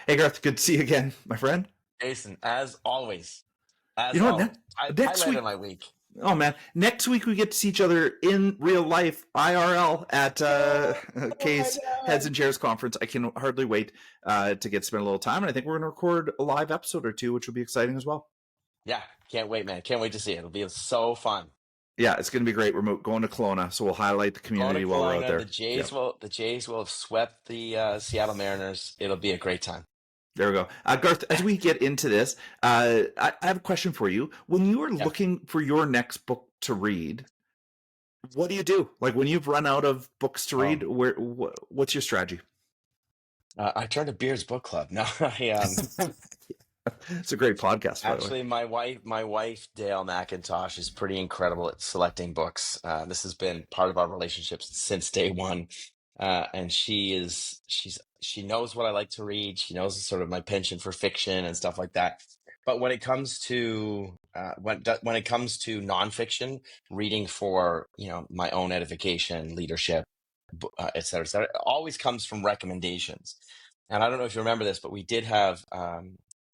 Hey Garth, good to see you again, my friend. Jason, as always, You as know what? always, Next highlight week, of my week. oh man, next week we get to see each other in real life, IRL, at Oh, oh my Kay's Heads God. and Chairs conference. I can hardly wait to get to spend a little time, and I think we're going to record a live episode or two, which will be exciting as well. Yeah, can't wait, man. Can't wait to see it. It'll be so fun. Yeah, it's going to be great. We're going to Kelowna, so we'll highlight the Going to community while we're out Kelowna, there. Yeah. The Jays will have swept the Seattle Mariners. It'll be a great time. There we go. Garth, as we get into this, I have a question for you. When you are Yeah. looking for your next book to read, what do you do? Like when you've run out of books to read, Oh, what's your strategy? I turned to Beard's Book Club. No, It's a great podcast, by the way. actually, my wife Dale McIntosh is pretty incredible at selecting books. This has been part of our relationship since day one, and she knows what I like to read. She knows sort of my penchant for fiction and stuff like that. But when it comes to when it comes to nonfiction, reading for my own edification, leadership, et cetera, it always comes from recommendations. And I don't know if you remember this, but we did have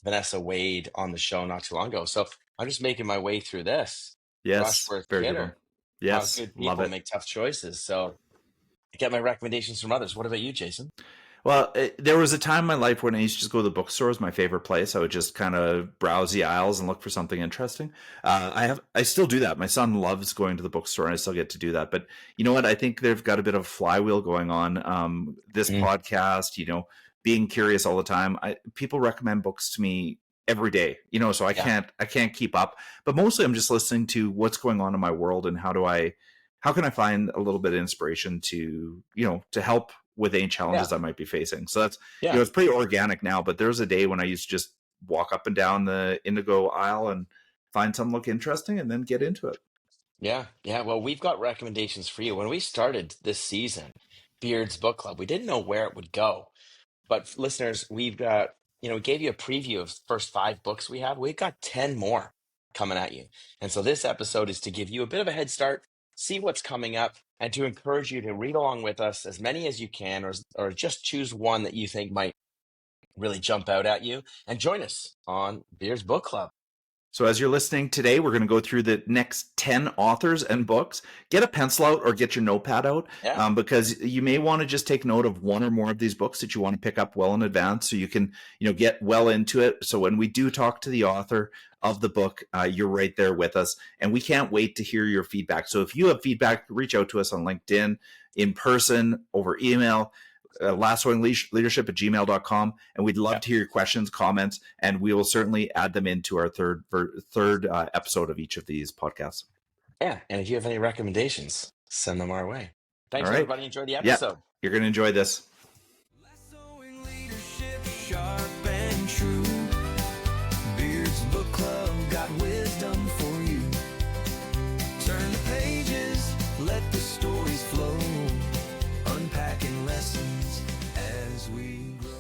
Vanessa Wade on the show not too long ago. So I'm just making my way through this. Rush Yes, versus very good one. Kidder. How Yes, good love people it. make tough choices. So I get my recommendations from others. What about you, Jason? Well, there was a time in my life when I used to just go to the bookstore. Was my favorite place. I would just kind of browse the aisles and look for something interesting. I still do that. My son loves going to the bookstore, and I still get to do that. But you know what? I think they've got a bit of a flywheel going on. This Mm, podcast, being curious all the time. People recommend books to me every day, so yeah. I can't keep up. But mostly, I'm just listening to what's going on in my world and how can I find a little bit of inspiration to help with any Yeah. challenges I might be facing. So that's, Yeah. it's pretty organic now, but there was a day when I used to just walk up and down the indigo aisle and find something look interesting and then get into it. Yeah. Yeah. Well, we've got recommendations for you. When we started this season, Beard's Book Club, we didn't know where it would go. But listeners, we've got, we gave you a preview of the first 5 books we have. We've got 10 more coming at you. And so this episode is to give you a bit of a head start, see what's coming up, and to encourage you to read along with us as many as you can, or just choose one that you think might really jump out at you and join us on Beard's Book Club. So as you're listening today, we're going to go through the next 10 authors and books. Get a pencil out or get your notepad out, Yeah. because you may want to just take note of one or more of these books that you want to pick up well in advance so you can, get well into it. So when we do talk to the author of the book, you're right there with us. And we can't wait to hear your feedback. So if you have feedback, reach out to us on LinkedIn, in person, over email, Lassoing Leadership at gmail.com, and we'd love to hear your questions, comments, and we will certainly add them into our third episode of each of these podcasts. Yeah. And if you have any recommendations, send them our way. Thanks, All right. everybody. Enjoy the Yeah, episode. you're going to enjoy this. Lassoing leadership, sharp and true. Beard's Book Club got wisdom for you. Turn the pages, let the stories flow. Unpacking lessons as we grow.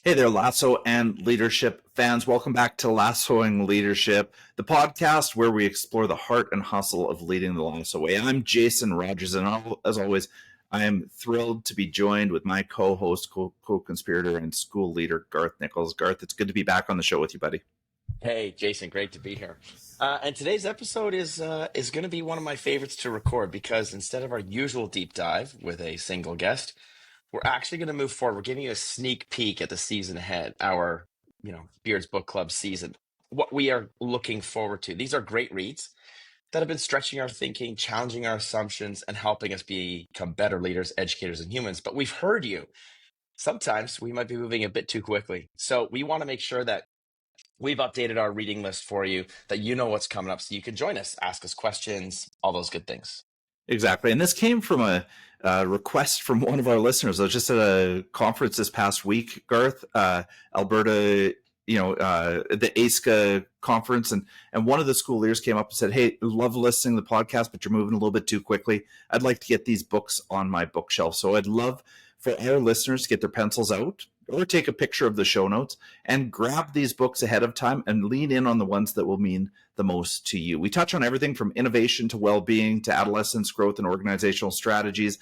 Hey there, Lasso and Leadership fans. Welcome back to Lassoing Leadership, the podcast where we explore the heart and hustle of leading the Lasso way. I'm Jason Rogers, and as always, I am thrilled to be joined with my co-host, co-conspirator, and school leader, Garth Nichols. Garth, it's good to be back on the show with you, buddy. Hey, Jason, great to be here. And today's episode is going to be one of my favorites to record because instead of our usual deep dive with a single guest, we're actually going to move forward. We're giving you a sneak peek at the season ahead, our Beard's Book Club season. What we are looking forward to. These are great reads that have been stretching our thinking, challenging our assumptions, and helping us become better leaders, educators, and humans. But we've heard you. Sometimes we might be moving a bit too quickly. So we want to make sure that we've updated our reading list for you, that you know what's coming up so you can join us, ask us questions, all those good things. Exactly. And this came from a request from one of our listeners. I was just at a conference this past week, Garth, Alberta, the ASCA conference. And one of the school leaders came up and said, "Hey, love listening to the podcast, but you're moving a little bit too quickly. I'd like to get these books on my bookshelf." So I'd love for our listeners to get their pencils out, or take a picture of the show notes and grab these books ahead of time and lean in on the ones that will mean the most to you. We touch on everything from innovation to well-being to adolescence growth and organizational strategies.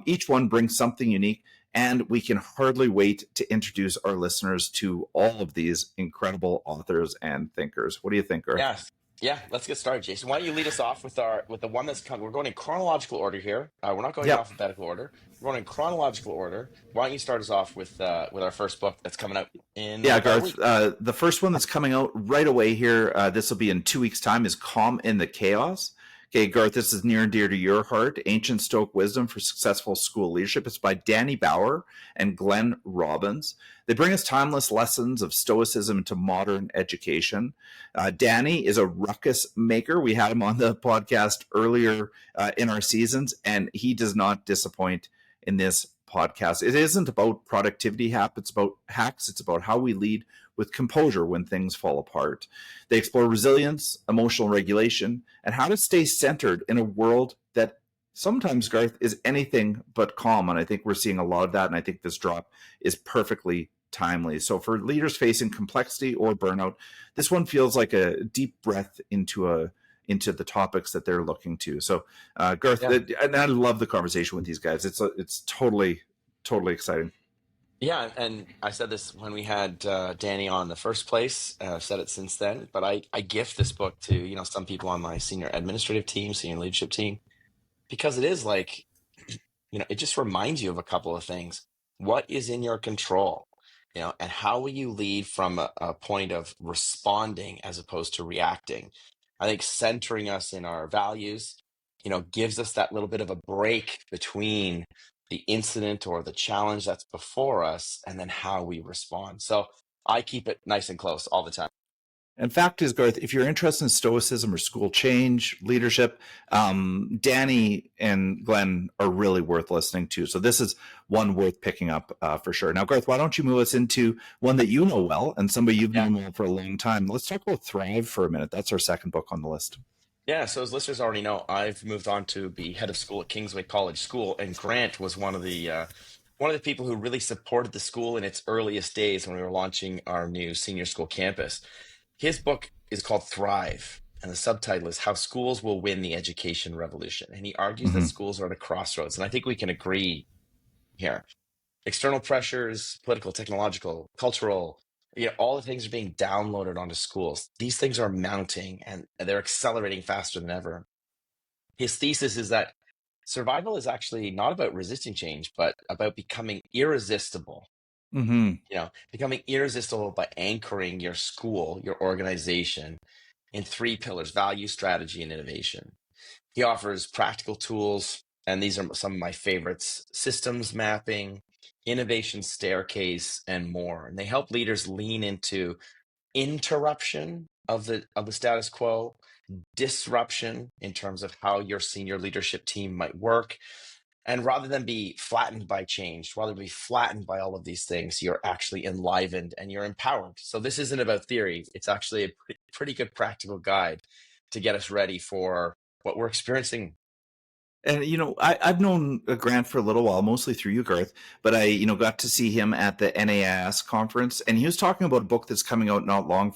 Each one brings something unique, and we can hardly wait to introduce our listeners to all of these incredible authors and thinkers. What do you think, Garth? Yes. Yeah, let's get started, Jason. Why don't you lead us off with the one that's coming? We're going in chronological order here. We're not going in alphabetical order. We're going in chronological order. Why don't you start us off with our first book that's coming out in Garth. The first one that's coming out right away here, this will be in 2 weeks' time, is Calm in the Chaos. Okay, Garth, this is near and dear to your heart. Ancient Stoic Wisdom for Successful School Leadership. It's by Danny Bauer and Glenn Robbins. They bring us timeless lessons of Stoicism to modern education. Danny is a ruckus maker. We had him on the podcast earlier in our seasons, and he does not disappoint in this podcast. It isn't about productivity hacks. It's about how we lead with composure when things fall apart. They explore resilience, emotional regulation, and how to stay centered in a world that sometimes, Garth, is anything but calm. And I think we're seeing a lot of that. And I think this drop is perfectly timely. So for leaders facing complexity or burnout, this one feels like a deep breath into the topics that they're looking to. So Garth, and I love the conversation with these guys. It's totally exciting. Yeah, and I said this when we had Danny on in the first place. I've said it since then, but I gift this book to some people on my senior administrative team, senior leadership team, because it is like, it just reminds you of a couple of things. What is in your control, and how will you lead from a point of responding as opposed to reacting? I think centering us in our values, gives us that little bit of a break between the incident or the challenge that's before us and then how we respond. So I keep it nice and close all the time. And fact is, Garth, if you're interested in Stoicism or school change, leadership, Danny and Glenn are really worth listening to. So this is one worth picking up for sure. Now, Garth, why don't you move us into one that you know well and somebody you've known well for a long time. Let's talk about Thrive for a minute. That's our second book on the list. Yeah, so as listeners already know, I've moved on to be head of school at Kingsway College School, and Grant was one of the people who really supported the school in its earliest days when we were launching our new senior school campus. His book is called Thrive, and the subtitle is How Schools Will Win the Education Revolution. And he argues that schools are at a crossroads, and I think we can agree here. External pressures, political, technological, cultural, all the things are being downloaded onto schools. These things are mounting and they're accelerating faster than ever. His thesis is that survival is actually not about resisting change, but about becoming irresistible. Becoming irresistible by anchoring your school, your organization in 3 pillars: value, strategy, and innovation. He offers practical tools, and these are some of my favorites: systems mapping, innovation staircase, and more. And they help leaders lean into interruption of the status quo, disruption in terms of how your senior leadership team might work. And rather than be flattened by change, rather than be flattened by all of these things, you're actually enlivened and you're empowered. So this isn't about theory. It's actually a pretty good practical guide to get us ready for what we're experiencing. And, I've known Grant for a little while, mostly through you, Garth, but I, got to see him at the NAIS conference, and he was talking about a book that's coming out not long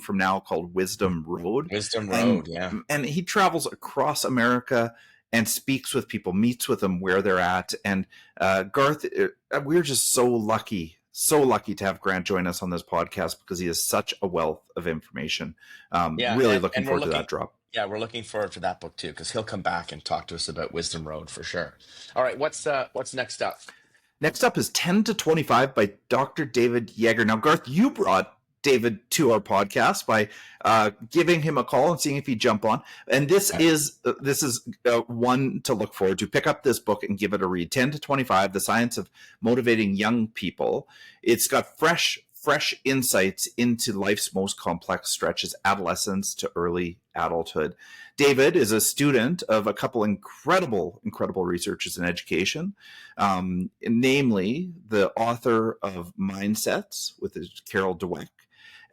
from now called Wisdom Road. Wisdom Road, yeah. And he travels across America and speaks with people, meets with them where they're at. And Garth, we're just so lucky to have Grant join us on this podcast because he has such a wealth of information. Really looking forward to that drop. Yeah, we're looking forward to that book too, because he'll come back and talk to us about Wisdom Road for sure. All right, what's next up? Next up is 10 to 25 by Dr. David Yeager. Now, Garth, you brought David to our podcast by giving him a call and seeing if he'd jump on. And this is one to look forward to. Pick up this book and give it a read. 10 to 25, The Science of Motivating Young People. It's got fresh insights into life's most complex stretches, adolescence to early adulthood. David is a student of a couple incredible researchers in education, namely the author of Mindsets with Carol Dweck,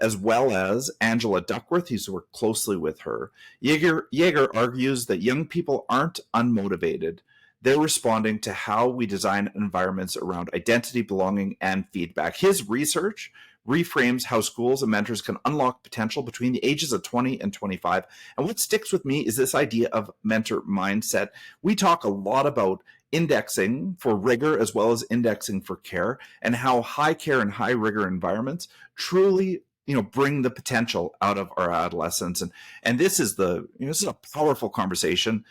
as well as Angela Duckworth. He's worked closely with her. Yeager argues that young people aren't unmotivated. they're responding to how we design environments around identity, belonging, and feedback. His research reframes how schools and mentors can unlock potential between the ages of 20 and 25. And what sticks with me is this idea of mentor mindset. We talk a lot about indexing for rigor as well as indexing for care, and how high care and high rigor environments truly bring the potential out of our adolescents. And this is this is a powerful conversation.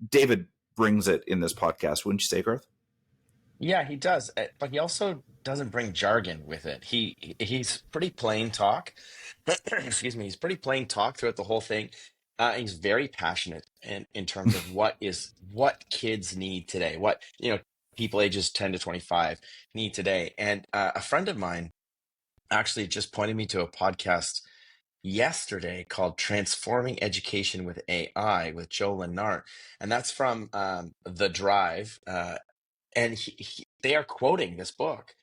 David brings it in this podcast, wouldn't you say, Garth? Yeah, he does, but he also doesn't bring jargon with it. He's pretty plain talk. Excuse me. He's pretty plain talk throughout the whole thing. He's very passionate in terms of what kids need today, what people ages 10 to 25 need today. And a friend of mine actually just pointed me to a podcast yesterday called Transforming Education with AI with Joe Lennart, and that's from The Drive. And they are quoting this book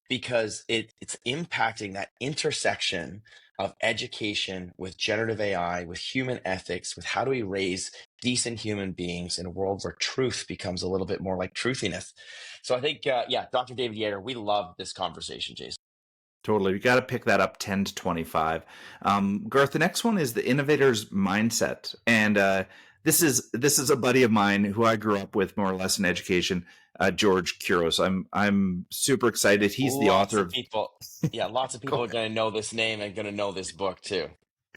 because it's impacting that intersection of education with generative AI, with human ethics, with how do we raise decent human beings in a world where truth becomes a little bit more like truthiness. So I think, Dr. David Yater, we love this conversation, Jason. Totally. We got to pick that up 10 to 25. Garth, the next one is the innovator's mindset. And this is a buddy of mine who I grew up with more or less in education, George Couros. I'm super excited. He's the author of people. Yeah, lots of people are going to know this name and going to know this book too.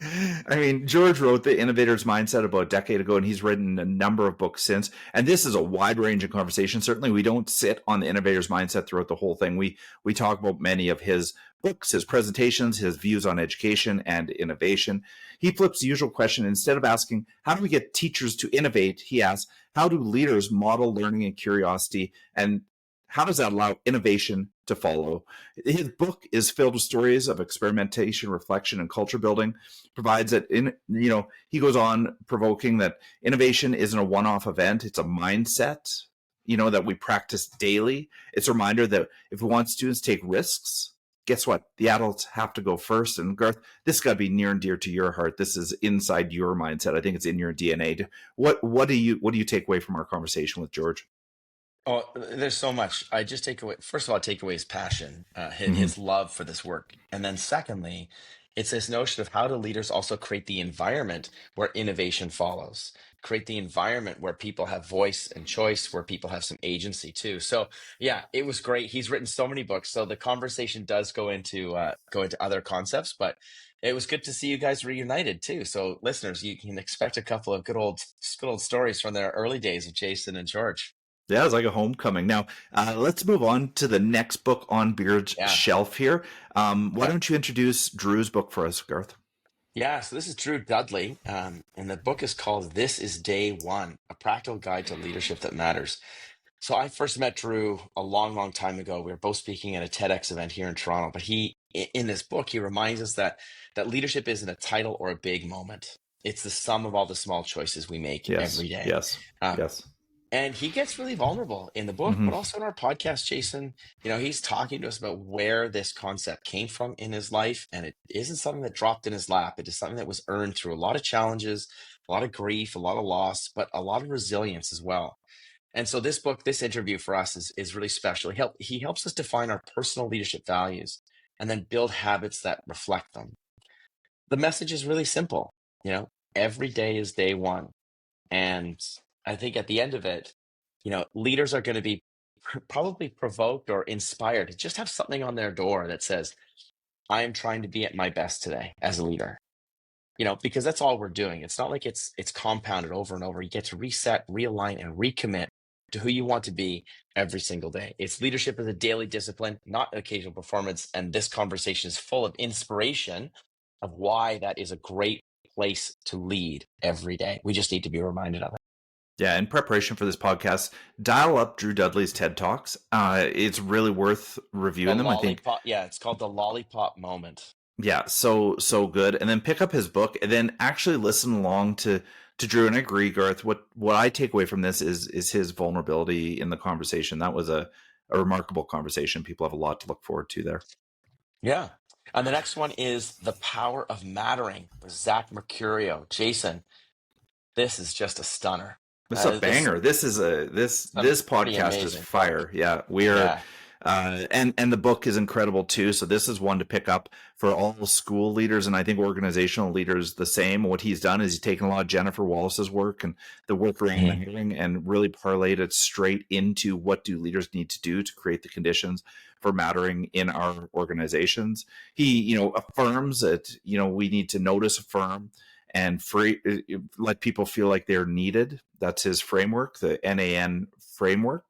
I mean, George wrote The Innovator's Mindset about a decade ago, and he's written a number of books since. And this is a wide range of conversation. Certainly, we don't sit on the Innovator's Mindset throughout the whole thing. We talk about many of his books, his presentations, his views on education and innovation. He flips the usual question. Instead of asking, how do we get teachers to innovate? He asks, how do leaders model learning and curiosity? And how does that allow innovation to follow? His book is filled with stories of experimentation, reflection, and culture building. Provides it he goes on provoking that innovation isn't a one-off event. It's a mindset, that we practice daily. It's a reminder that if we want students to take risks, guess what? The adults have to go first. And Garth, this got to be near and dear to your heart. This is inside your mindset. I think it's in your DNA. What do you take away from our conversation with George? Oh, there's so much. I just take away, first of all, I take away his passion, his love for this work. And then secondly, it's this notion of how do leaders also create the environment where innovation follows, create the environment where people have voice and choice, where people have some agency too. So yeah, it was great. He's written so many books. So the conversation does go into other concepts, but it was good to see you guys reunited too. So listeners, you can expect a couple of good old stories from their early days of Jason and George. Yeah, it's like a homecoming. Now, let's move on to the next book on Beard's shelf here. Why don't you introduce Drew's book for us, Garth? Yeah, so this is Drew Dudley, and the book is called This is Day One, A Practical Guide to Leadership That Matters. So I first met Drew a long, long time ago. We were both speaking at a TEDx event here in Toronto, but in this book, he reminds us that leadership isn't a title or a big moment. It's the sum of all the small choices we make every day. Yes. And he gets really vulnerable in the book, but also in our podcast, Jason. He's talking to us about where this concept came from in his life. And it isn't something that dropped in his lap. It is something that was earned through a lot of challenges, a lot of grief, a lot of loss, but a lot of resilience as well. And so this book, this interview for us is really special. He helps us define our personal leadership values and then build habits that reflect them. The message is really simple. Every day is day one. And I think at the end of it, leaders are going to be probably provoked or inspired to just have something on their door that says, I am trying to be at my best today as a leader, because that's all we're doing. It's not like it's compounded over and over. You get to reset, realign, and recommit to who you want to be every single day. It's leadership as a daily discipline, not occasional performance. And this conversation is full of inspiration of why that is a great place to lead every day. We just need to be reminded of it. Yeah, in preparation for this podcast, dial up Drew Dudley's TED Talks. It's really worth reviewing them, I think. Yeah, it's called The Lollipop Moment. Yeah, so good. And then pick up his book and then actually listen along to Drew. And I agree, Garth, what I take away from this is his vulnerability in the conversation. That was a remarkable conversation. People have a lot to look forward to there. Yeah. And the next one is The Power of Mattering with Zach Mercurio. Jason, this is just a stunner. This is a This banger. This is this pretty podcast is amazing. fire. Yeah, we are, Yeah. and the book is incredible too. So this is one to pick up for all school leaders, and I think organizational leaders the same. What he's done is he's taken a lot of Jennifer Wallace's work and the work around Mhm. mattering, and really parlayed it straight into what do leaders need to do to create the conditions for mattering in our organizations. He, affirms that we need to notice, affirm, and let people feel like they're needed. That's his framework, the NAN framework.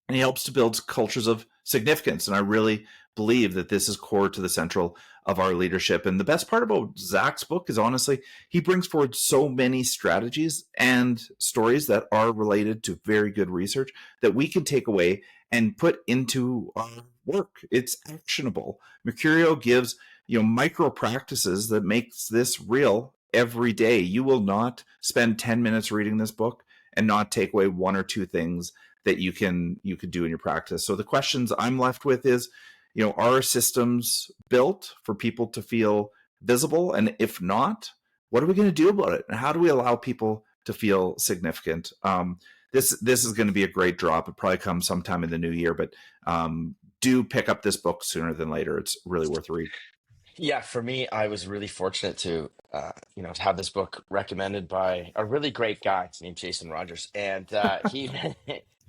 And he helps to build cultures of significance. And I really believe that this is core to the central of our leadership. And the best part about Zach's book is honestly, he brings forward so many strategies and stories that are related to very good research that we can take away and put into our work. It's actionable. Mercurio gives micro practices that makes this real every day. You will not spend 10 minutes reading this book and not take away one or two things that you could do in your practice. So the questions I'm left with is, are systems built for people to feel visible? And if not, what are we going to do about it? And how do we allow people to feel significant? This is going to be a great drop. It probably comes sometime in the new year, but do pick up this book sooner than later. It's really worth a read. Yeah, for me, I was really fortunate to, to have this book recommended by a really great guy named Jason Rogers, and he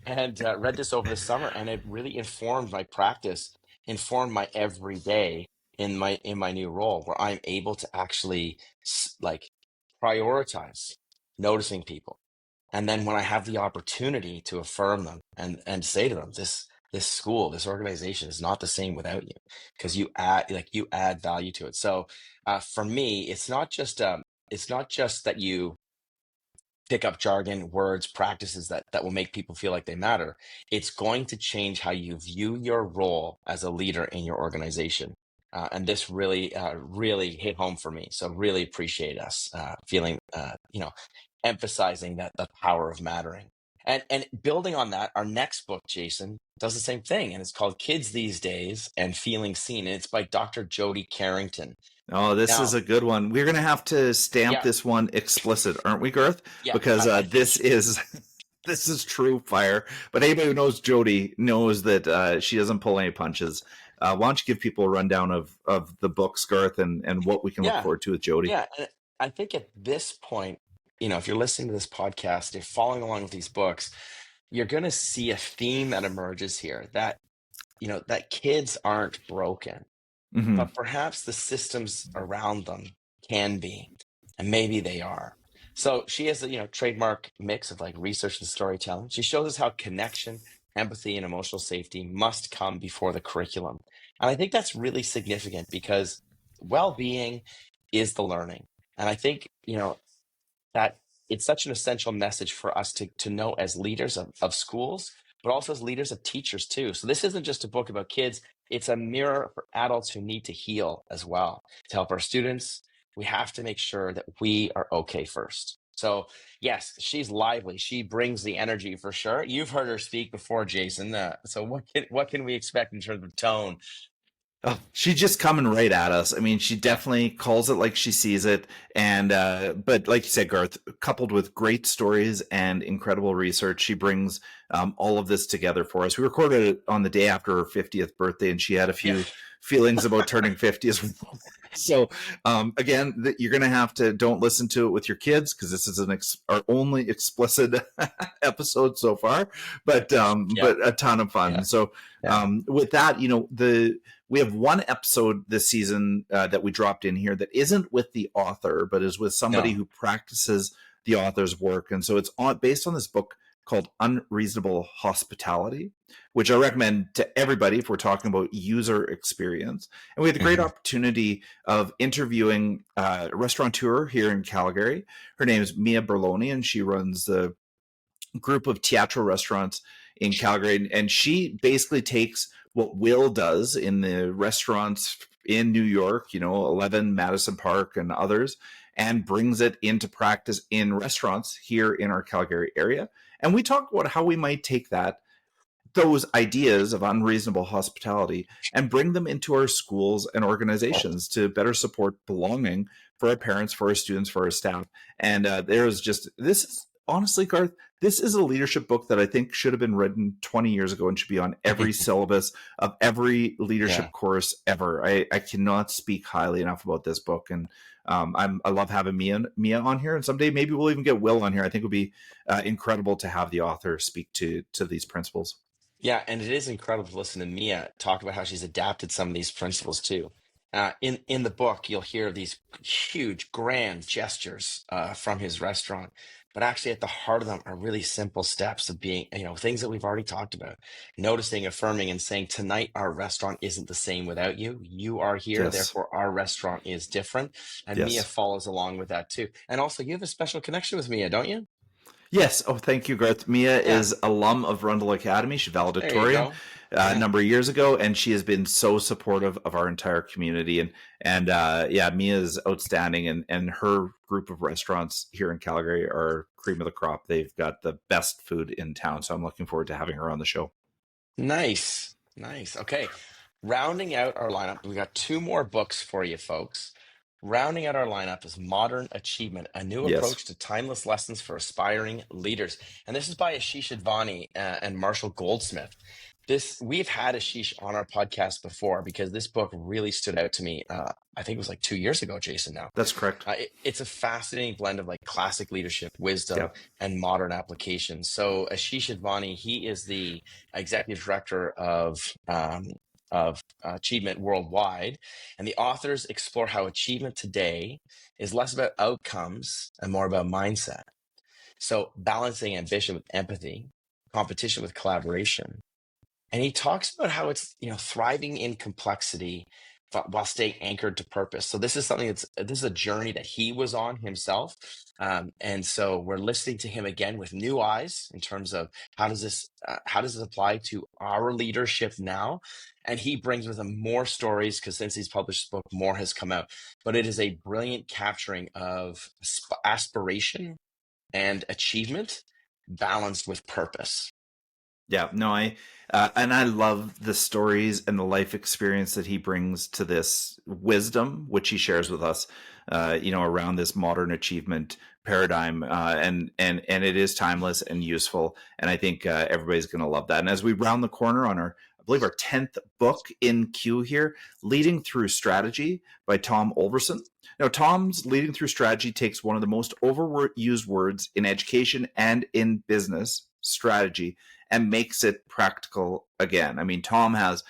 and read this over the summer, and it really informed my practice, informed my everyday in my new role, where I'm able to actually like prioritize noticing people, and then when I have the opportunity to affirm them and say to them, this school, this organization is not the same without you, because you add value to it. So for me, it's not just that you pick up jargon, words, practices that will make people feel like they matter. It's going to change how you view your role as a leader in your organization. And this really hit home for me. So really appreciate us feeling, emphasizing that the power of mattering. And building on that, our next book, Jason, does the same thing, and it's called Kids These Days and Feeling Seen, and it's by Dr. Jody Carrington. Oh, this is Now, a good one. We're going to have to stamp yeah, this one explicit, aren't we, Garth? yeah, Because I this think, is this is true fire. But anybody who knows Jody knows that she doesn't pull any punches. Why don't you give people a rundown of the books, Garth, and what we can look yeah, forward to with Jody? yeah. And I think at this point, if you're listening to this podcast, you're following along with these books, you're going to see a theme that emerges here that, that kids aren't broken, Hmm. but perhaps the systems around them can be, and maybe they are. So she has a trademark mix of like research and storytelling. She shows us how connection, empathy, and emotional safety must come before the curriculum, and I think that's really significant because well-being is the learning, and I think that it's such an essential message for us to know as leaders of schools, but also as leaders of teachers too. So this isn't just a book about kids, it's a mirror for adults who need to heal as well. To help our students, we have to make sure that we are okay first. So yes, she's lively. She brings the energy for sure. You've heard her speak before, Jason. So what can we expect in terms of tone? Oh, she's just coming right at us. I mean, she Yeah, definitely calls it like she sees it. And, but like you said, Garth, coupled with great stories and incredible research, she brings all of this together for us. We recorded it on the day after her 50th birthday, and she had a yeah, few feelings about turning 50 as well. So, again, you're going to have to don't listen to it with your kids because this is our only explicit episode so far, yeah, but a ton of fun. yeah, So, yeah. with that, we have one episode this season that we dropped in here that isn't with the author, but is with somebody No. who practices the author's work. And so it's based on this book called Unreasonable Hospitality, which I recommend to everybody if we're talking about user experience. And we had the great Mhm. opportunity of interviewing a restaurateur here in Calgary. Her name is Mia Berloni, and she runs the group of teatro restaurants in Calgary. And she basically takes what Will does in the restaurants in New York, 11 Madison Park and others, and brings it into practice in restaurants here in our Calgary area. And we talk about how we might take those ideas of unreasonable hospitality and bring them into our schools and organizations to better support belonging for our parents, for our students, for our staff. And this is honestly, Garth, this is a leadership book that I think should have been written 20 years ago and should be on every syllabus of every leadership Yeah. course ever. I cannot speak highly enough about this book. And I love having Mia on here. And someday maybe we'll even get Will on here. I think it would be incredible to have the author speak to these principles. Yeah, and it is incredible to listen to Mia talk about how she's adapted some of these principles too. In the book, you'll hear these huge, grand gestures from his restaurant, but actually at the heart of them are really simple steps of being, things that we've already talked about. Noticing, affirming, and saying, "Tonight our restaurant isn't the same without you. You are here, Yes. therefore our restaurant is different." And Mia Yes. follows along with that too. And also, you have a special connection with Mia, don't you? Yes. Oh, thank you, Garth. Mia Yeah, is alum of Rundle Academy. She's there you valedictorian go. a Yeah. number of years ago, and she has been so supportive of our entire community. And yeah, Mia is outstanding, and her group of restaurants here in Calgary are cream of the crop. They've got the best food in town, so I'm looking forward to having her on the show. Nice. Nice. Okay. Rounding out our lineup, we got two more books for you folks. Rounding out our lineup is Modern Achievement, a new Yes, approach to timeless lessons for aspiring leaders. And this is by Ashish Advani and Marshall Goldsmith. We've had Ashish on our podcast before because this book really stood out to me. I think it was like 2 years ago, Jason. Now, that's correct. it's a fascinating blend of like classic leadership, Yeah. wisdom, and modern application. So Ashish Advani, he is the executive director of Achievement Worldwide, and the authors explore how achievement today is less about outcomes and more about mindset. So balancing ambition with empathy, competition with collaboration, and he talks about how it's thriving in complexity while staying anchored to purpose. So this is a journey that he was on himself, and so we're listening to him again with new eyes in terms of how does this apply to our leadership now. And he brings with him more stories because since he's published this book, more has come out. But it is a brilliant capturing of aspiration and achievement balanced with purpose. Yeah, no, and I love the stories and the life experience that he brings to this wisdom, which he shares with us, around this modern achievement paradigm, and it is timeless and useful, and I think everybody's going to love that. And as we round the corner on I believe our 10th book in queue here, Leading Through Strategy by Tom Olverson. Now, Tom's Leading Through Strategy takes one of the most overused words in education and in business, strategy, and makes it practical again. I mean, Tom has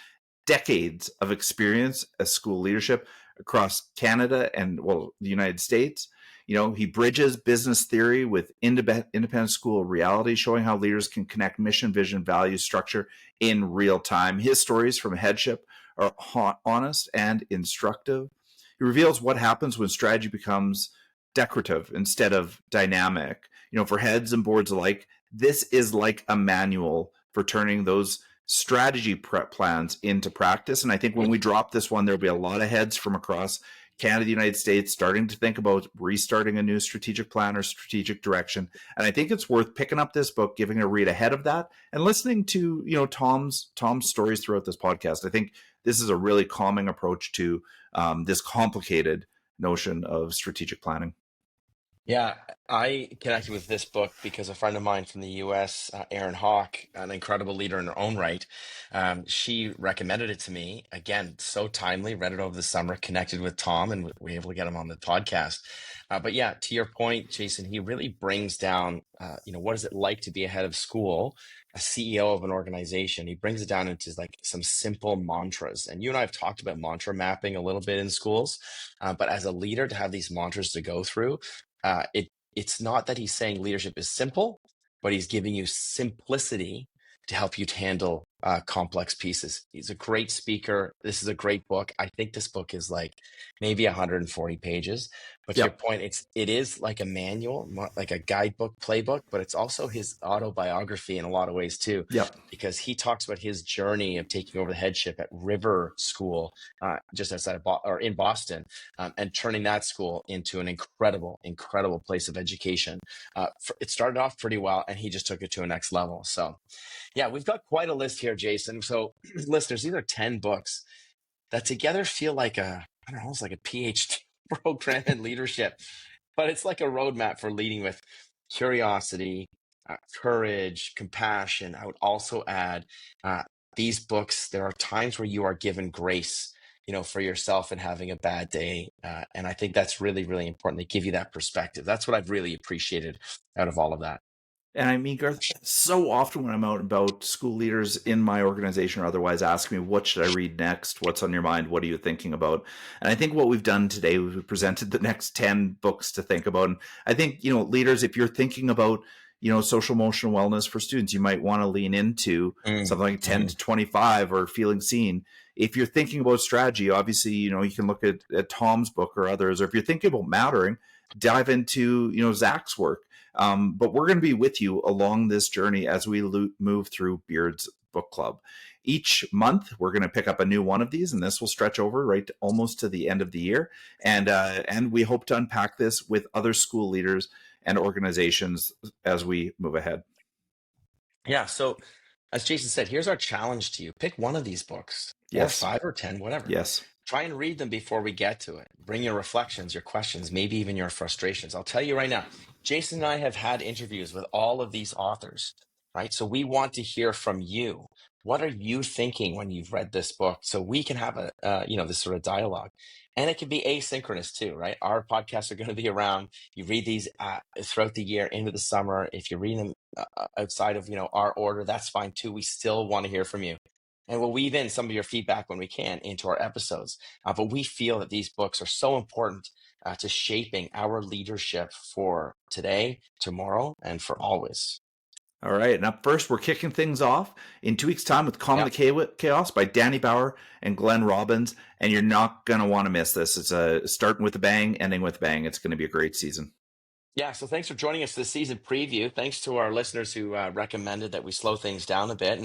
decades of experience as school leadership across Canada and, well, the United States. He bridges business theory with independent school reality, showing how leaders can connect mission, vision, value, structure in real time. His stories from headship are honest and instructive. He reveals what happens when strategy becomes decorative instead of dynamic. For heads and boards alike, this is like a manual for turning those strategy prep plans into practice. And I think when we drop this one, there'll be a lot of heads from across Canada, the United States, starting to think about restarting a new strategic plan or strategic direction. And I think it's worth picking up this book, giving it a read ahead of that, and listening to Tom's stories throughout this podcast. I think this is a really calming approach to this complicated notion of strategic planning. Yeah, I connected with this book because a friend of mine from the US, Erin Hawk, an incredible leader in her own right, she recommended it to me. Again, so timely, read it over the summer, connected with Tom, and we were able to get him on the podcast. But yeah, to your point, Jason, he really brings down, what is it like to be a head of school, a CEO of an organization? He brings it down into like some simple mantras. And you and I have talked about mantra mapping a little bit in schools, but as a leader, to have these mantras to go through, it's not that he's saying leadership is simple, but he's giving you simplicity to help you handle complex pieces. He's a great speaker. This is a great book. I think this book is like maybe 140 pages. But to your point, it is like a manual, like a guidebook, playbook, but it's also his autobiography in a lot of ways too. Yep. Because he talks about his journey of taking over the headship at River School, just outside of or in Boston, and turning that school into an incredible, incredible place of education. It started off pretty well, and he just took it to a next level. So, yeah, we've got quite a list here, Jason. So, listeners, these are 10 books that together feel like it's like a PhD program in leadership, but it's like a roadmap for leading with curiosity, courage, compassion. I would also add uh, these books. There are times where you are given grace, for yourself and having a bad day. And I think that's really, really important. They give you that perspective. That's what I've really appreciated out of all of that. And I mean, Garth, so often when I'm out and about, school leaders in my organization or otherwise ask me, what should I read next? What's on your mind? What are you thinking about? And I think what we've done today, we've presented the next 10 books to think about. And I think, leaders, if you're thinking about, social emotional wellness for students, you might want to lean into something like 10 to 25 or Feeling Seen. If you're thinking about strategy, obviously, you can look at Tom's book or others. Or if you're thinking about mattering, dive into, Zach's work. But we're going to be with you along this journey as we move through Beard's Book Club. Each month, we're going to pick up a new one of these, and this will stretch over right almost to the end of the year. And we hope to unpack this with other school leaders and organizations as we move ahead. Yeah. So, as Jason said, here's our challenge to you. Pick one of these books, Yes. or 5 or 10, whatever. Yes. Try and read them before we get to it. Bring your reflections, your questions, maybe even your frustrations. I'll tell you right now, Jason and I have had interviews with all of these authors, right? So we want to hear from you. What are you thinking when you've read this book? So we can have this sort of dialogue. And it can be asynchronous too, right? Our podcasts are going to be around. You read these throughout the year into the summer. If you're reading them outside of, our order, that's fine too. We still want to hear from you. And we'll weave in some of your feedback when we can into our episodes. But we feel that these books are so important to shaping our leadership for today, tomorrow, and for always. All right. And up first, we're kicking things off in 2 weeks' time with Calm the Chaos by Danny Bauer and Glenn Robbins. And you're not going to want to miss this. It's starting with a bang, ending with a bang. It's going to be a great season. Yeah, so thanks for joining us for the season preview. Thanks to our listeners who recommended that we slow things down a bit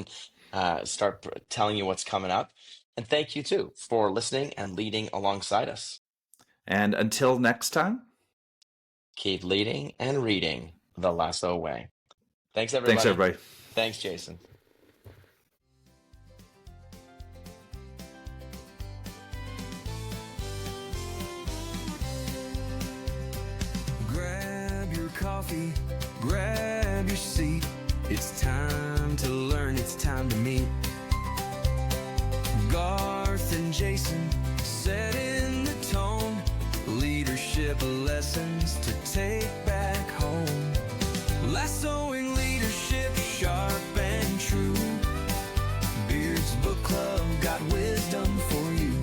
and start telling you what's coming up. And thank you, too, for listening and leading alongside us. And until next time, keep leading and reading the Lasso way. Thanks, everybody. Thanks, everybody. Thanks, Jason. Grab your coffee, grab your seat. It's time to learn, it's time to meet. Garth and Jason setting the tone. Leadership lessons to take back home. Lassoing leadership, sharp and true. Beard's Book Club got wisdom for you.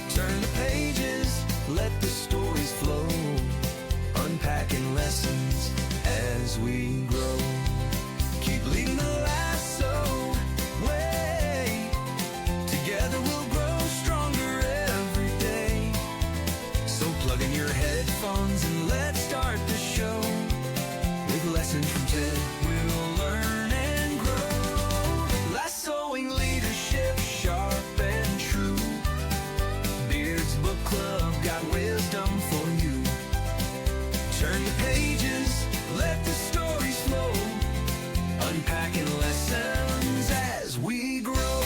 Turn the pages, let the stories flow. Unpacking lessons as we grow. Keep leading the lasso way. Together we'll grow stronger every day. So plug in your headphones and let's start the show. With lessons from Ted, we'll learn and grow. Lassoing leadership, sharp and true. Beard's Book Club got wisdom for you. Turn the pages, let the stories flow. Unpacking lessons as we grow.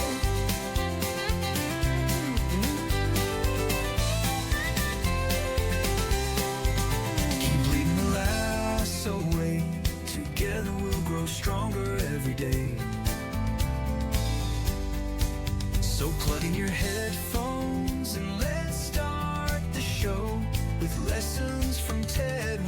Keep leading the lasso way. Together we'll grow stronger every day. So plug in your headphones and let's start the show with lessons from Ted.